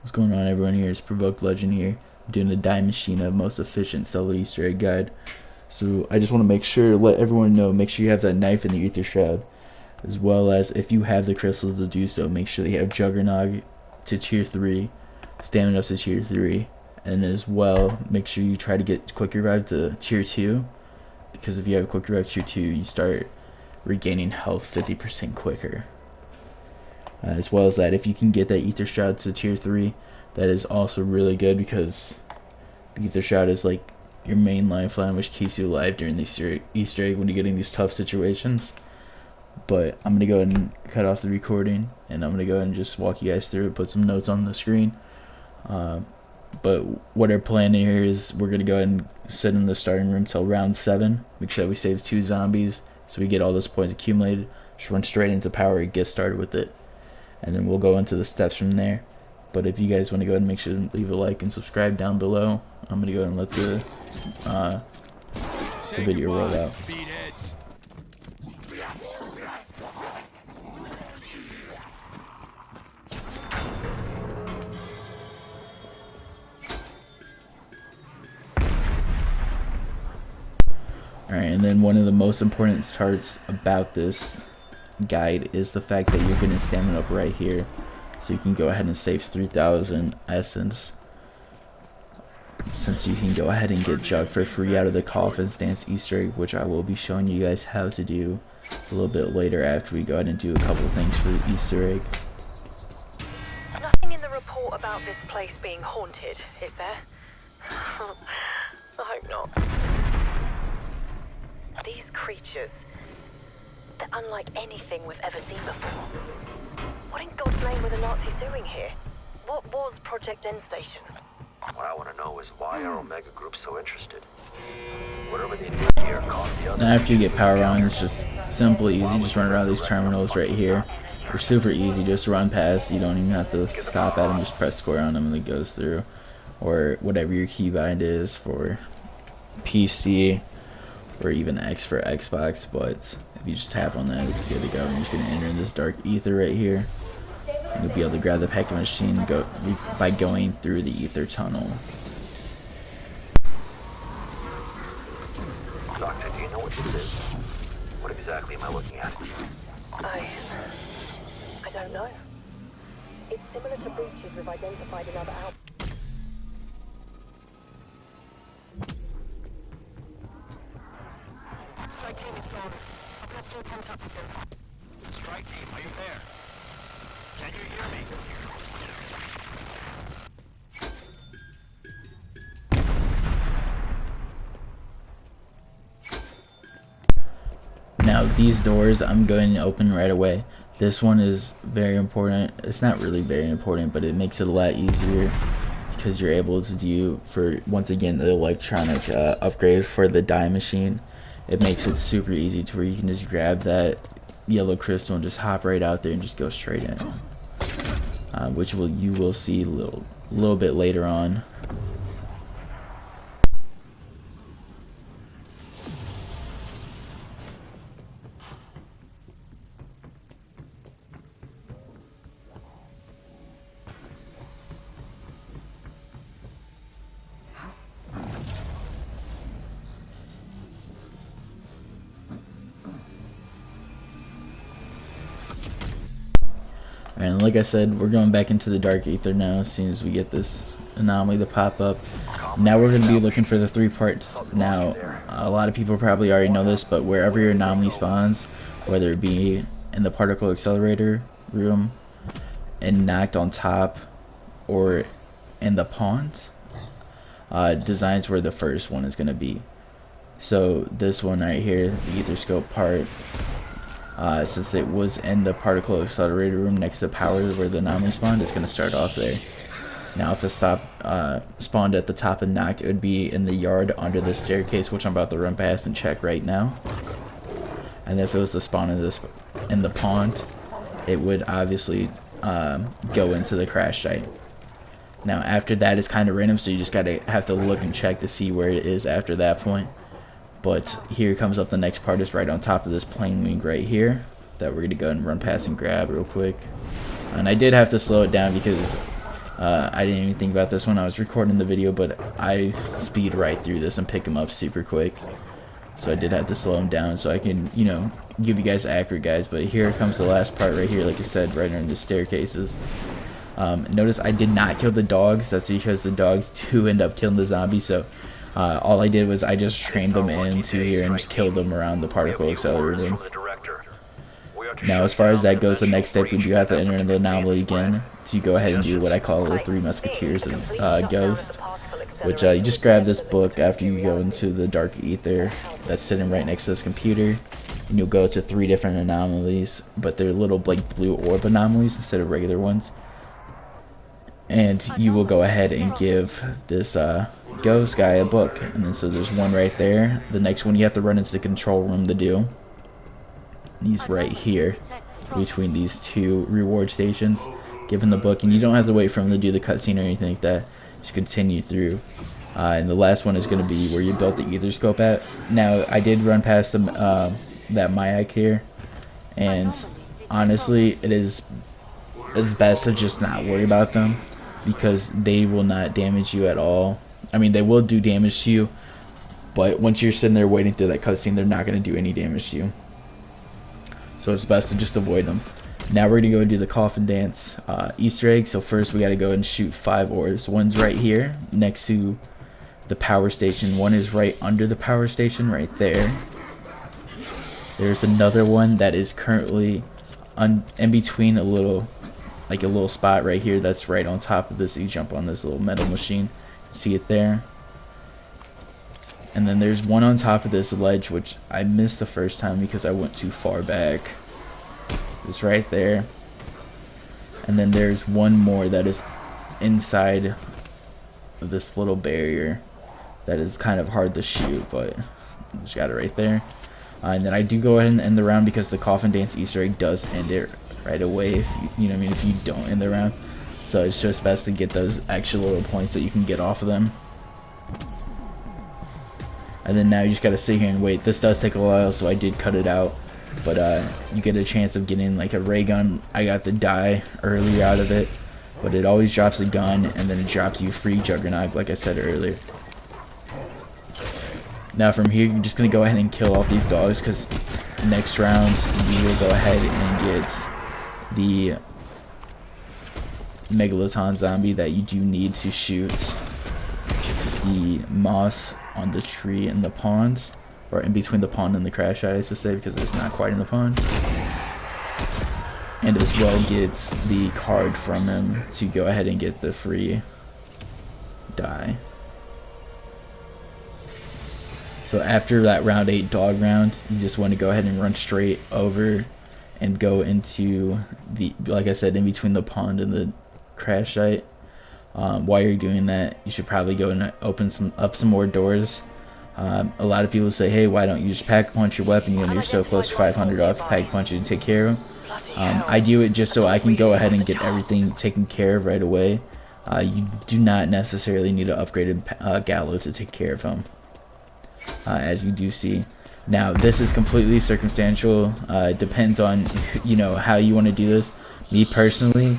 What's going on, everyone? Here is Prxvoked-legend here. I'm doing the Die Machine of most efficient solo Easter egg guide. So I just want to make sure, let everyone know, make sure you have that knife in the Ether Shroud, as well as if you have the crystals to do so, make sure that you have Juggernog to tier 3, Stamina up to tier 3, and as well, make sure you try to get Quick Revive to tier 2, because if you have Quick Revive tier 2, you start regaining health 50% quicker. As well as that, if you can get that Ether Shroud to tier 3, that is also really good, because the Ether Shroud is like your main lifeline, which keeps you alive during the Easter egg when you get in these tough situations. But I'm going to go ahead and cut off the recording, and I'm going to go ahead and just walk you guys through it, put some notes on the screen. But what our plan here is, we're going to go ahead and sit in the starting room till round 7. Make sure that we save 2 zombies so we get all those points accumulated. Just run straight into power and get started with it. And then we'll go into the steps from there. But if you guys want to go ahead and make sure to leave a like and subscribe down below, I'm going to go ahead and let the video roll out. Alright, and then one of the most important parts about this guide is the fact that you're getting stamina up right here, so you can go ahead and save 3,000 essence, since you can go ahead and get Jug for free out of the Coffins Dance Easter egg, which I will be showing you guys how to do a little bit later after we go ahead and do a couple things for the Easter egg. Nothing in the report about this place being haunted, is there? I hope not. These creatures, they're unlike anything we've ever seen before. What in God's name were the Nazis doing here? What was Project End Station? What I want to know is why are Omega Group so interested? Whatever they do here caused the other. Now after you get power on, it's just simple, easy. Just run around these terminals right here. They're super easy, just run past. You don't even have to stop at them, just press square on them and it goes through. Or whatever your keybind is for PC, or even X for Xbox, but if you just tap on that, it's good to go. You're just going to enter in this dark ether right here. And you'll be able to grab the packing machine by going through the ether tunnel. Doctor, do you know what this is? What exactly am I looking at? I don't know. It's similar to breaches we've identified in other outbreaks. Strike team is gone. I've lost all contact with them. Strike team, are you there? Can you hear me? Now these doors I'm going to open right away. This one is very important. It's not really very important, but it makes it a lot easier because you're able to do, for once again, the electronic upgrade for the Die Machine. It makes it super easy to where you can just grab that yellow crystal and just hop right out there and just go straight in, which you will see a little bit later on. And like I said, we're going back into the dark ether now as soon as we get this anomaly to pop up. Now we're going to be looking for the 3 parts. Now, a lot of people probably already know this, but wherever your anomaly spawns, whether it be in the particle accelerator room, and knocked on top, or in the pond, designs where the first one is going to be. So this one right here, the ether scope part, since it was in the particle accelerator room next to power where the anomaly spawned, it's going to start off there. Now if it spawned at the top and knocked, it would be in the yard under the staircase, which I'm about to run past and check right now. And if it was to spawn in the pond, it would obviously go into the crash site. Now after that, it's kind of random, so you just have to look and check to see where it is after that point. But here comes up the next part, is right on top of this plane wing right here that we're going to go and run past and grab real quick. And I did have to slow it down because I didn't even think about this when I was recording the video, but I speed right through this and pick them up super quick. So I did have to slow them down so I can, you know, give you guys accurate guys. But here comes the last part right here, like I said, right under the staircases. Notice I did not kill the dogs. That's because the dogs do end up killing the zombies. So all I did was I just trained them into here and just killed them around the particle accelerator. Now, as far as that goes, the next step we do have to enter the anomaly again to go ahead and do what I call the Three Musketeers of Ghost, which you just grab this book after you go into the dark ether that's sitting right next to this computer, and you'll go to 3 different anomalies, but they're little like blue orb anomalies instead of regular ones. And you will go ahead and give this ghost guy a book, and then so there's one right there. The next one you have to run into the control room to do. He's right here between these 2 reward stations. Give him the book, and you don't have to wait for him to do the cutscene or anything like that. Just continue through. And the last one is going to be where you built the ether scope at. Now, I did run past them, that Mayak here, and honestly, it's best to just not worry about them, because they will not damage you at all. I mean, they will do damage to you, but once you're sitting there waiting through that cutscene, they're not going to do any damage to you. So it's best to just avoid them. Now we're going to go do the coffin dance Easter egg. So first we got to go and shoot 5 ores. One's right here next to the power station. One is right under the power station right there. There's another one that is currently in between a little spot right here that's right on top of this. You jump on this little metal machine. See it there? And then there's one on top of this ledge, which I missed the first time because I went too far back. It's right there. And then there's one more that is inside of this little barrier that is kind of hard to shoot, but just got it right there. And then I do go ahead and end the round because the coffin dance Easter egg does end it right away if you know what I mean, if you don't end the round. So it's just best to get those extra little points that you can get off of them. And then now you just gotta sit here and wait. This does take a while, so I did cut it out. But you get a chance of getting like a ray gun. I got the die early out of it, but it always drops a gun, and then it drops you free Juggernaut, like I said earlier. Now from here, you're just gonna go ahead and kill off these dogs, because next round you will go ahead and get the Megaloton zombie that you do need to shoot the moss on the tree in the pond, or in between the pond and the crash site, I should say, because it's not quite in the pond. And as well gets the card from him to go ahead and get the free die. So after that round 8 dog round, you just want to go ahead and run straight over and go into the, like I said, in between the pond and the crash site. While you're doing that, you should probably go and open some more doors. A lot of people say, hey, why don't you just pack punch your weapon when you're so close to 500 off, pack punch it and take care of them. I do it just so I can go ahead and get everything taken care of right away. You do not necessarily need an upgraded Gallo to take care of him, as you do see. Now this is completely circumstantial. It depends on, you know, how you want to do this. Me personally,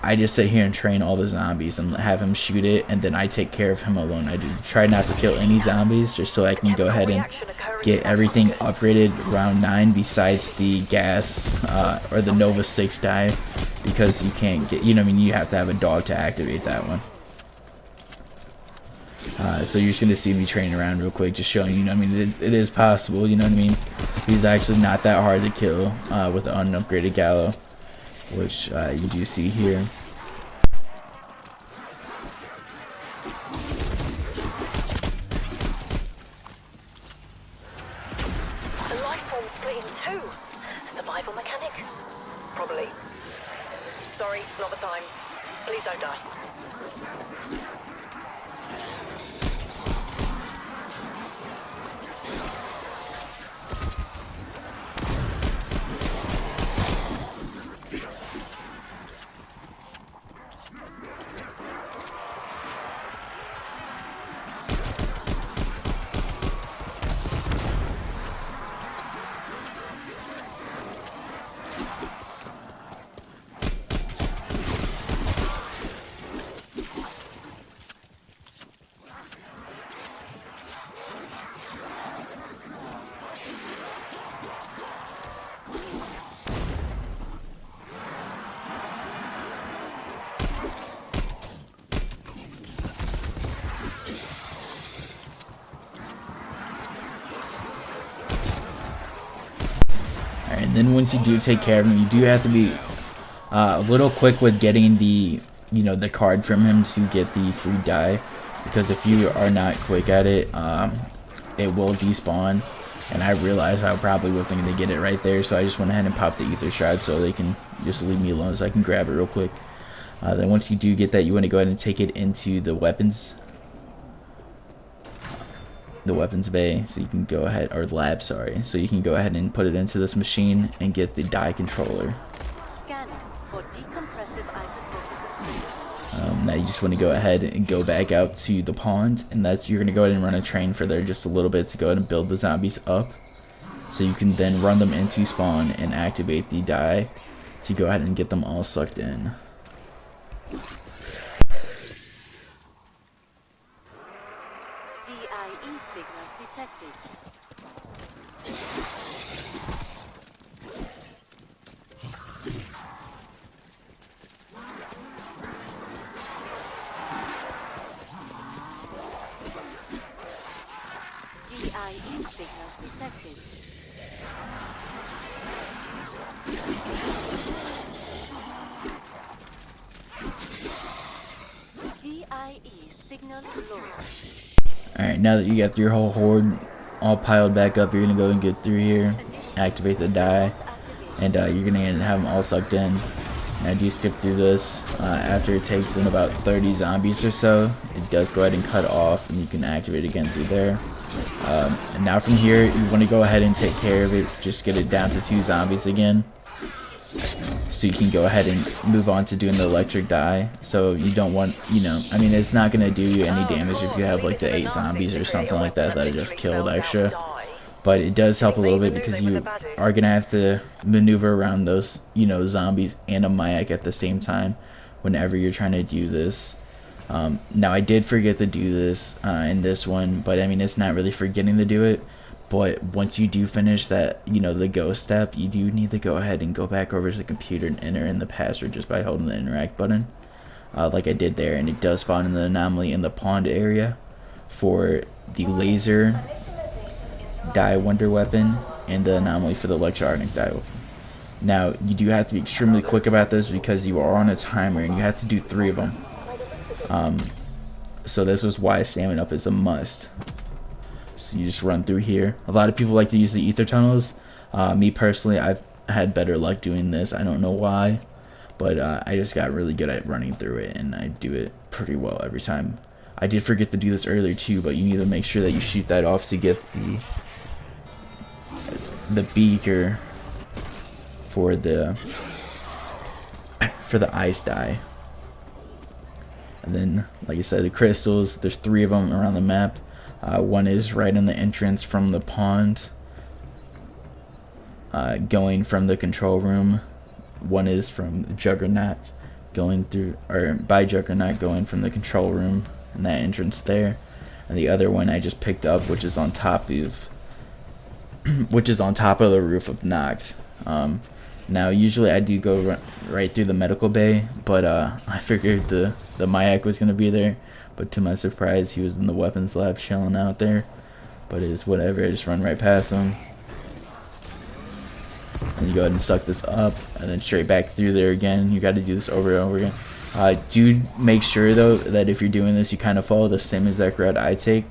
I just sit here and train all the zombies and have him shoot it, and then I take care of him alone. I do try not to kill any zombies, just so I can go ahead and get everything upgraded round 9 besides the gas or the Nova 6 die, because you can't get, you know what I mean, you have to have a dog to activate that one. So you're just going to see me training around real quick, just showing you, know what I mean, it is possible, you know what I mean. He's actually not that hard to kill with an unupgraded Gallo, which you do see here. The light bulb's green too. Survival mechanic? Probably. Sorry, not the time. Please don't die. And then once you do take care of him, you do have to be a little quick with getting the the card from him to get the free die, because if you are not quick at it, it will despawn. And I realized I probably wasn't going to get it right there, so I just went ahead and popped the ether shroud so they can just leave me alone so I can grab it real quick. Then once you do get that, you want to go ahead and take it into the weapons bay, so you can go ahead, or lab, sorry, so you can go ahead and put it into this machine and get the die controller. Now you just want to go ahead and go back out to the pond, and you're going to go ahead and run a train for there just a little bit to go ahead and build the zombies up, so you can then run them into spawn and activate the die to go ahead and get them all sucked in. Alright, now that you got your whole horde all piled back up, you're going to go and get through here, activate the die, and you're going to have them all sucked in. Now do you skip through this, after it takes in about 30 zombies or so, it does go ahead and cut off, and you can activate again through there. And now from here, you want to go ahead and take care of it, just get it down to 2 zombies again, so you can go ahead and move on to doing the electric die. So you don't want, I mean, it's not going to do you any damage if you have like the 8 zombies or something like that that are just killed extra, but it does help a little bit because you are going to have to maneuver around those zombies and a Mayak at the same time whenever you're trying to do this. Now I did forget to do this in this one, but I mean, it's not really forgetting to do it. But once you do finish that, the go step, you do need to go ahead and go back over to the computer and enter in the password just by holding the interact button, like I did there, and it does spawn in the anomaly in the pond area for the laser die wonder weapon and the anomaly for the electronic die weapon. Now you do have to be extremely quick about this because you are on a timer and you have to do 3 of them. So this is why stamina up is a must. So you just run through here. A lot of people like to use the ether tunnels. Me personally, I've had better luck doing this. I don't know why, but I just got really good at running through it, and I do it pretty well every time. I did forget to do this earlier too, but you need to make sure that you shoot that off to get the beaker for the ice die. And then, like I said, the crystals, there's 3 of them around the map. One is right in the entrance from the pond, going from the control room. One is from Juggernaut, going through, or by Juggernaut, going from the control room and that entrance there. And the other one I just picked up, which is on top of, the roof of Noct. Now usually I do go right through the medical bay, but I figured the Mayak was gonna be there. But to my surprise, he was in the weapons lab chilling out there. But it's whatever, I just run right past him. And you go ahead and suck this up, and then straight back through there again. You got to do this over and over again. Do make sure though that if you're doing this, you kind of follow the same exact route I take.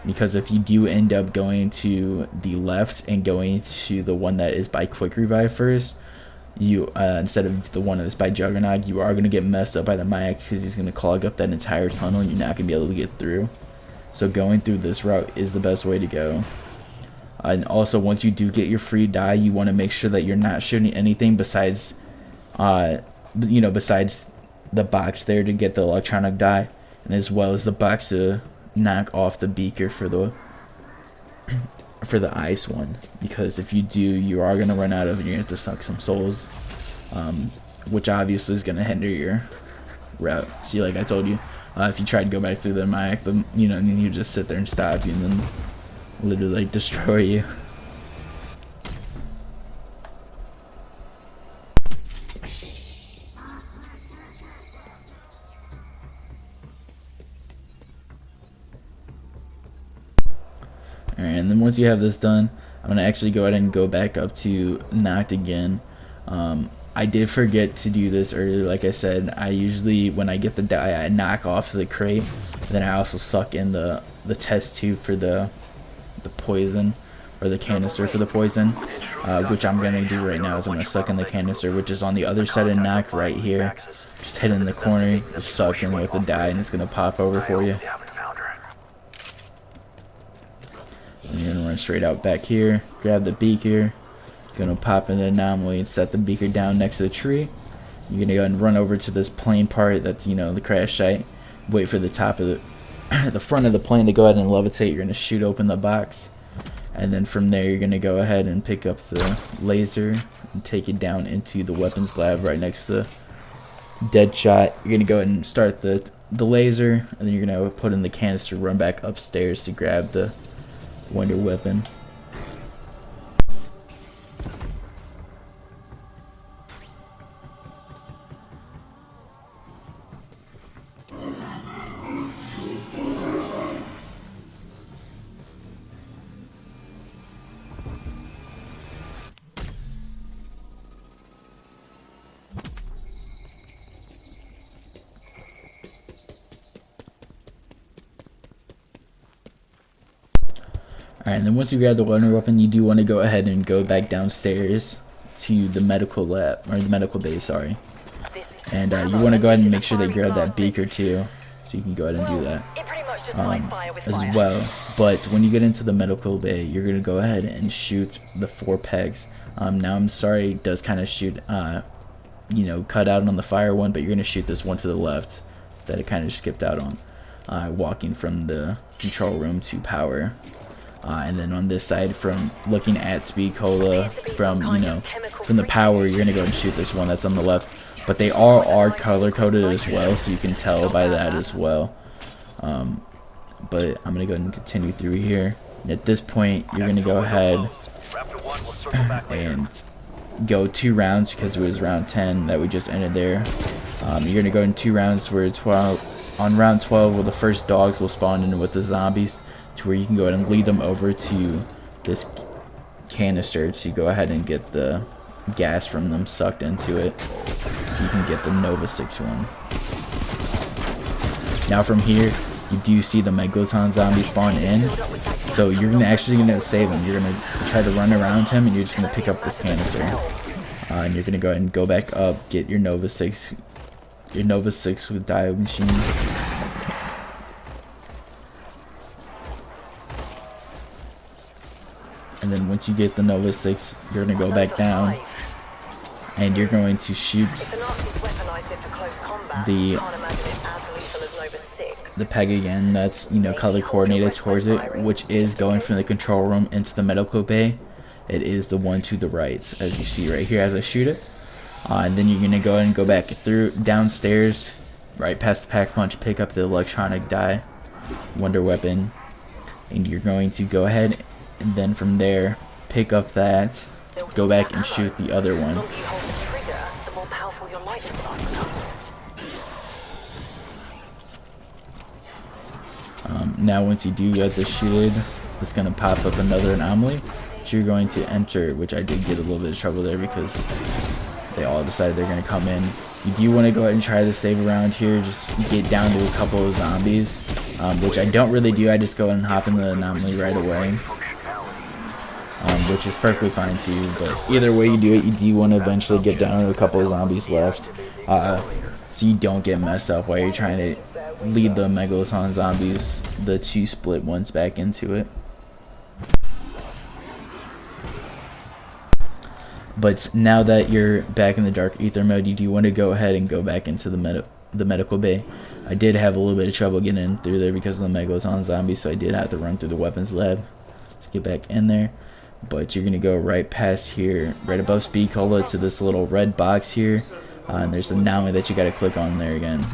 Because if you do end up going to the left and going to the one that is by quick revive first, you instead of the one that's by Juggernaut, you are going to get messed up by the Mayak because he's going to clog up that entire tunnel and you're not going to be able to get through. So going through this route is the best way to go. And also, once you do get your free die, you want to make sure that you're not shooting anything besides besides the box there to get the electronic die, and as well as the box to knock off the beaker for the ice one, because if you do, you are going to run out of it. You're going to have to suck some souls, which obviously is going to hinder your route. See, like I told you, if you try to go back through the Mayak, and you just sit there and stop you and then literally like destroy you. Alright, and then once you have this done, I'm gonna actually go ahead and go back up to knocked again. I did forget to do this earlier. Like I said, I usually, when I get the die, I knock off the crate. Then I also suck in the test tube for the poison, or the canister for the poison, which I'm gonna do right now. Is I'm gonna suck in the canister, which is on the other side of knock right here. Just hit in the corner, just suck in with the die, and it's gonna pop over for you. And you're gonna run straight out back here, grab the beaker, gonna pop in the anomaly and set the beaker down next to the tree. You're gonna go ahead and run over to this plane part that's, you know, the crash site. Wait for the top of the front of the plane to go ahead and levitate. You're gonna shoot open the box, and then from there you're gonna go ahead and pick up the laser and take it down into the weapons lab right next to Deadshot. You're gonna go ahead and start the laser, and then you're gonna put in the canister, run back upstairs to grab the wonder weapon. Alright, and then once you grab the wonder weapon, you do want to go ahead and go back downstairs to the medical lab, or the medical bay, sorry. And you want to go ahead and make sure they grab that beaker too, so you can go ahead and do that as well. But when you get into the medical bay, you're going to go ahead and shoot the 4 pegs. Now I'm sorry, it does kind of shoot, you know, cut out on the fire one, but you're going to shoot this one to the left that it kind of skipped out on, walking from the control room to power. And then on this side, from looking at Speed Cola, from, you know, from the power, you're gonna go and shoot this one that's on the left. But they are color coded as well, so you can tell by that as well. But I'm gonna go ahead and continue through here. And at this point, you're gonna go ahead and go 2 rounds, because it was round 10 that we just ended there. You're gonna go in 2 rounds where 12. On round 12, where the first dogs will spawn in with the zombies, to where you can go ahead and lead them over to this canister to go ahead and get the gas from them sucked into it, so you can get the Nova 6 one. Now from here, you do see the Megalodon zombie spawn in, so you're actually gonna save him. You're gonna try to run around him, and you're just gonna pick up this canister, and you're gonna go ahead and go back up, get your Nova 6 with diode machine. And then once you get the Nova 6, you're going to go back down, and you're going to shoot the peg again that's, you know, color coordinated towards it, which is going from the control room into the medical bay. It is the one to the right, as you see right here as I shoot it. And then you're going to go ahead and go back through downstairs, right past the pack punch, pick up the electronic die, wonder weapon, and you're going to go ahead and then from there pick up that, go back and shoot the other one. Now once you do get this shooted, it's going to pop up another anomaly which you're going to enter, which I did get a little bit of trouble there because they all decided they're going to come in. You do want to go ahead and try to save around here, just get down to a couple of zombies, which I don't really do. I just go ahead and hop in the anomaly right away. Which is perfectly fine too, but either way you do it, you do want to eventually get down to a couple of zombies left, so you don't get messed up while you're trying to lead the Megalodon zombies, the 2 split ones, back into it. But now that you're back in the Dark Ether mode, you do want to go ahead and go back into the medical bay. I did have a little bit of trouble getting in through there because of the Megalodon zombies, so I did have to run through the weapons lab to get back in there. But you're going to go right past here, right above Speed Cola, to this little red box here. And there's an anomaly that you got to click on there again.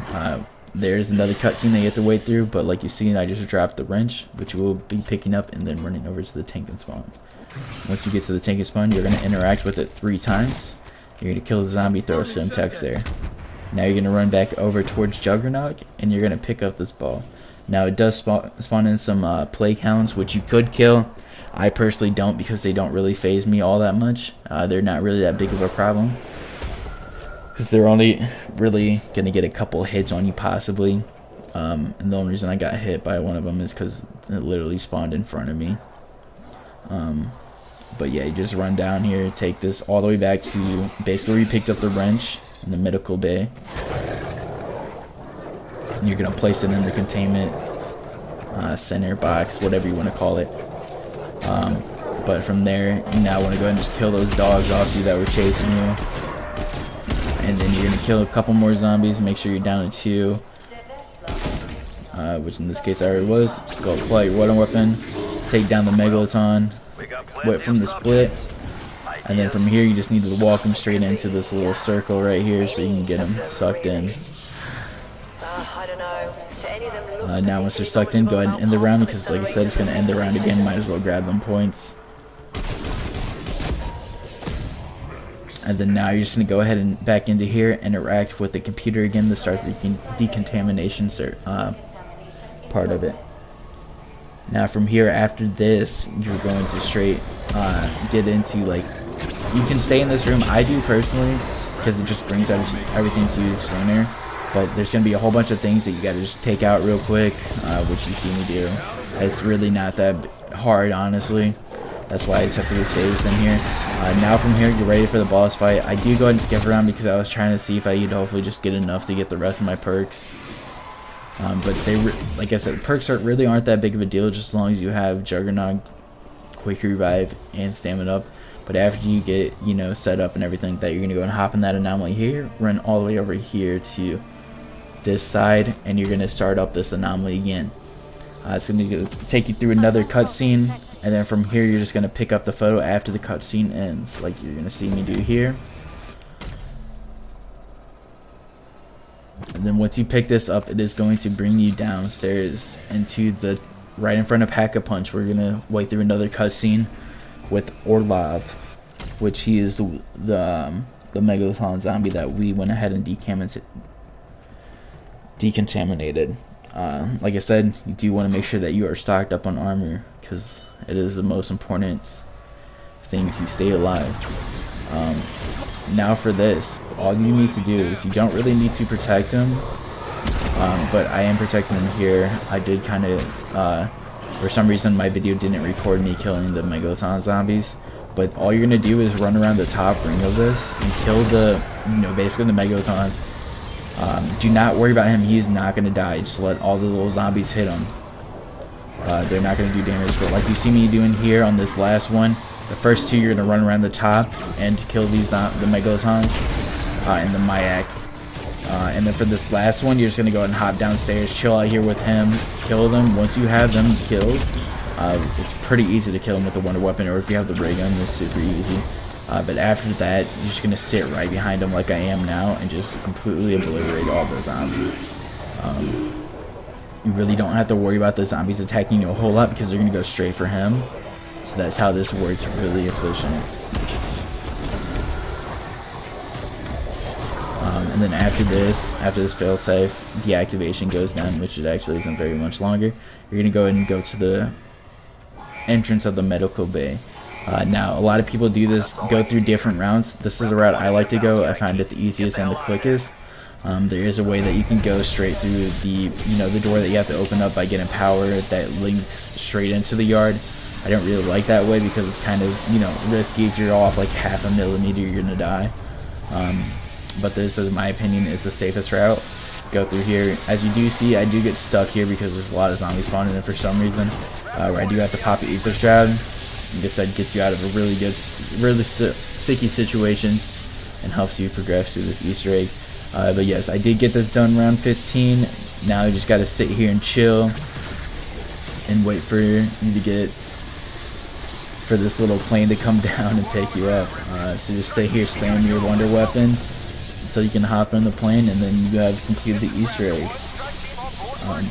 There's another cutscene that you have to wait through, but like you see, I just dropped the wrench, which we'll be picking up and then running over to the tank and spawn. Once you get to the tank and spawn, you're going to interact with it 3 times. You're going to kill the zombie, throw a Simtex there. Now you're going to run back over towards Juggernaut, and you're going to pick up this ball. Now it does spawn in some plague hounds, which you could kill. I personally don't, because they don't really phase me all that much. They're not really that big of a problem, because they're only really going to get a couple hits on you possibly. And the only reason I got hit by one of them is because it literally spawned in front of me. But yeah, you just run down here, take this all the way back to basically where you picked up the wrench in the medical bay. And you're going to place it in the containment center box, whatever you want to call it. But from there, you now want to go ahead and just kill those dogs off you that were chasing you. And then you're going to kill a couple more zombies, make sure you're down to 2. Which in this case I already was. Just go apply your water weapon, take down the Megalodon, wait from the split, and then from here you just need to walk him straight into this little circle right here so you can get him sucked in. I don't know. To any of them Now once they're sucked in, go ahead and end the round, because like I said, it's going to end the round again. Might as well grab them points. And then now you're just going to go ahead and back into here, interact with the computer again to start the decontamination part of it. Now from here, after this, you're going to straight get into, like, you can stay in this room. I do personally, because it just brings everything to you sooner. But there's going to be a whole bunch of things that you got to just take out real quick, which you see me do. It's really not that hard, honestly. That's why I just have to stay this in here. Now from here, you're ready for the boss fight. I do go ahead and skip around because I was trying to see if I could hopefully just get enough to get the rest of my perks. But like I said, perks really aren't that big of a deal, just as long as you have Juggernaut, Quick Revive, and Stamina up. But after you get, you know, set up and everything like that, you're going to go and hop in that anomaly here, run all the way over here to this side, and you're going to start up this anomaly again. It's going to take you through another cutscene, and then from here you're just going to pick up the photo after the cutscene ends, like you're going to see me do here. And then once you pick this up, it is going to bring you downstairs into the right in front of Pack-a-Punch. We're going to wait through another cutscene with Orlov, which he is the Megalodon zombie that we went ahead and decontaminated. Like I said, you do want to make sure that you are stocked up on armor, because it is the most important thing to stay alive. Now for this, all you need to do is, you don't really need to protect him, but I am protecting him here. I did kind of, for some reason my video didn't record me killing the Megalodon zombies, but all you're going to do is run around the top ring of this and kill the, you know, basically the Megalodons. Do not worry about him, he's not going to die. Just let all the little zombies hit him. They're not going to do damage, but like you see me doing here on this last one, the first 2 you're going to run around the top and kill these the Megalodons and the Mayak. And then for this last one, you're just going to go ahead and hop downstairs, chill out here with him, kill them. Once you have them killed, it's pretty easy to kill them with the wonder weapon, or if you have the ray gun, it's super easy. But after that, you're just going to sit right behind him like I am now and just completely obliterate all the zombies. You really don't have to worry about the zombies attacking you a whole lot, because they're going to go straight for him. So that's how this works, really efficient. And then after this failsafe, deactivation goes down, which it actually isn't very much longer. You're going to go ahead and go to the entrance of the medical bay. Now, a lot of people do this, go through different routes. This is the route I like to go. I find it the easiest and the quickest. There is a way that you can go straight through the door that you have to open up by getting power that links straight into the yard. I don't really like that way because it's kind of, risky. If you're off like half a millimeter, you're gonna die. But this, in my opinion, is the safest route. Go through here. As you do see, I do get stuck here because there's a lot of zombies spawning in for some reason. Where I do have to pop the ether shroud. I guess that gets you out of a really sticky situations and helps you progress through this Easter egg. But yes, I did get this done round 15. Now you just gotta sit here and chill and wait for you to get for this little plane to come down and pick you up. So just stay here, spam your wonder weapon until you can hop on the plane, and then you have completed the Easter egg.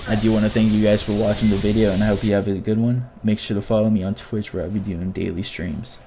I do want to thank you guys for watching the video, and I hope you have a good one. Make sure to follow me on Twitch, where I'll be doing daily streams.